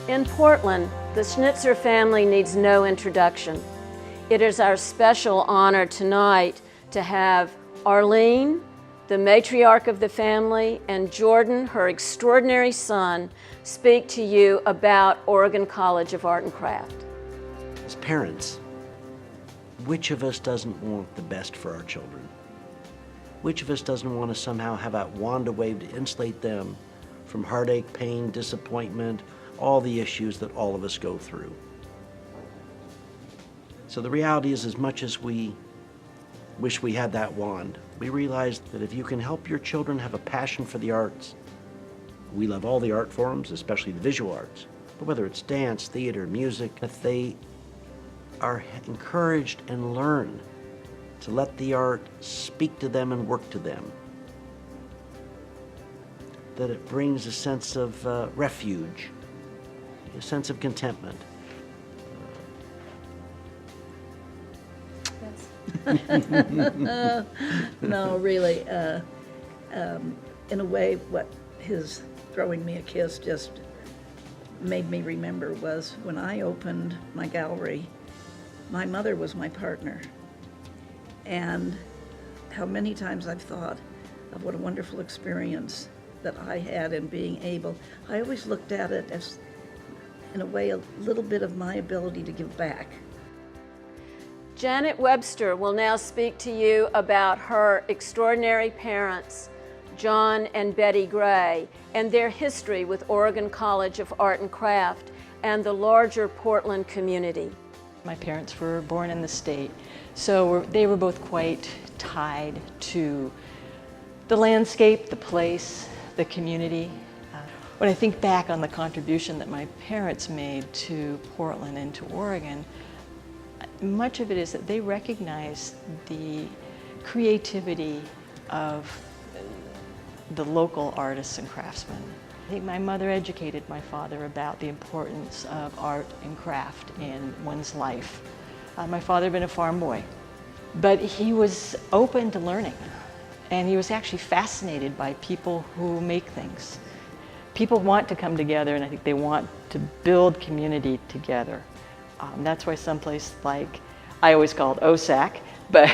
In Portland, the Schnitzer family needs no introduction. It is our special honor tonight to have Arlene, the matriarch of the family, and Jordan, her extraordinary son, speak to you about Oregon College of Art and Craft. As parents, which of us doesn't want the best for our children? Which of us doesn't want to somehow have that wand wave to insulate them from heartache, pain, disappointment, all the issues that all of us go through? So the reality is, as much as we wish we had that wand, we realize that if you can help your children have a passion for the arts, we love all the art forms, especially the visual arts, but whether it's dance, theater, music, if they are encouraged and learn to let the art speak to them and work to them, that it brings a sense of refuge, a sense of contentment. No, really, in a way, what his throwing me a kiss just made me remember was when I opened my gallery, my mother was my partner. And how many times I've thought of what a wonderful experience that I had in being able, I always looked at it as, in a way, a little bit of my ability to give back. Janet Webster will now speak to you about her extraordinary parents, John and Betty Gray, and their history with Oregon College of Art and Craft and the larger Portland community. My parents were born in the state, so they were both quite tied to the landscape, the place, the community. When I think back on the contribution that my parents made to Portland and to Oregon, much of it is that they recognize the creativity of the local artists and craftsmen. I think my mother educated my father about the importance of art and craft in one's life. My father had been a farm boy, but he was open to learning, and he was actually fascinated by people who make things. People want to come together, and I think they want to build community together. That's why someplace like, I always call it OCAC, but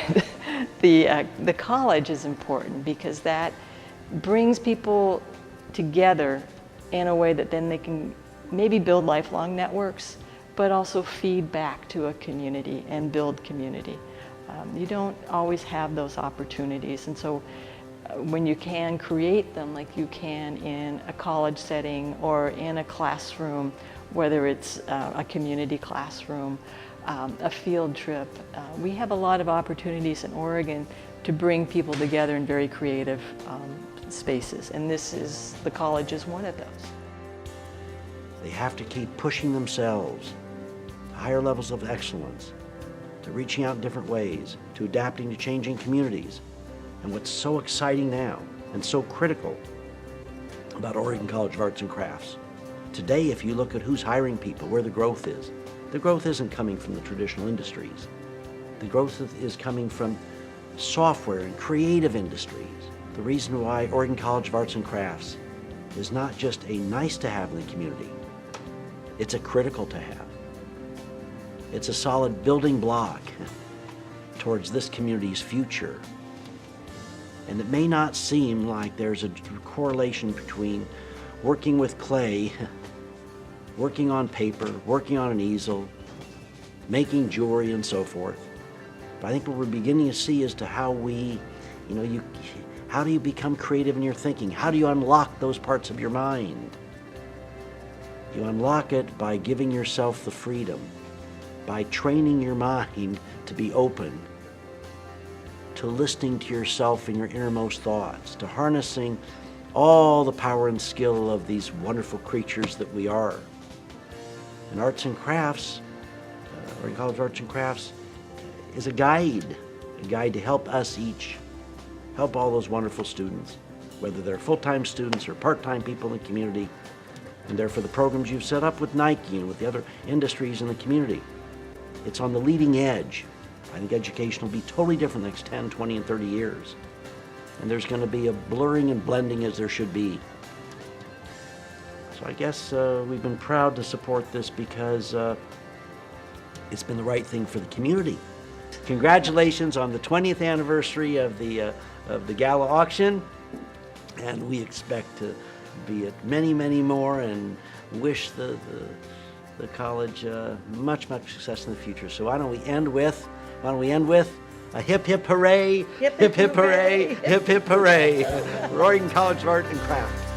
the college is important because that brings people together in a way that then they can maybe build lifelong networks, but also feed back to a community and build community. You don't always have those opportunities, and so when you can create them like you can in a college setting or in a classroom, whether it's a community classroom, a field trip. We have a lot of opportunities in Oregon to bring people together in very creative spaces, and the college is one of those. They have to keep pushing themselves to higher levels of excellence, to reaching out in different ways, to adapting to changing communities. And what's so exciting now and so critical about Oregon College of Arts and Crafts, today, if you look at who's hiring people, where the growth isn't coming from the traditional industries. The growth is coming from software and creative industries. The reason why Oregon College of Arts and Crafts is not just a nice to have in the community, it's a critical to have. It's a solid building block towards this community's future. And it may not seem like there's a correlation between working with clay, working on paper, working on an easel, making jewelry and so forth. But I think what we're beginning to see as to how how do you become creative in your thinking? How do you unlock those parts of your mind? You unlock it by giving yourself the freedom, by training your mind to be open, to listening to yourself and your innermost thoughts, to harnessing all the power and skill of these wonderful creatures that we are. And Arts and Crafts, Oregon College of Arts and Crafts, is a guide to help us each, help all those wonderful students, whether they're full-time students or part-time people in the community, and therefore the programs you've set up with Nike and with the other industries in the community. It's on the leading edge. I think education will be totally different the next 10, 20, and 30 years. And there's going to be a blurring and blending as there should be. So I guess we've been proud to support this because it's been the right thing for the community. Congratulations on the 20th anniversary of the gala auction, and we expect to be at many, many more, and wish the college much success in the future. So why don't we end with a hip hip hooray, Hip, hip hip, hip hooray, hooray. hip hip hooray, Roaring College of Art and Craft.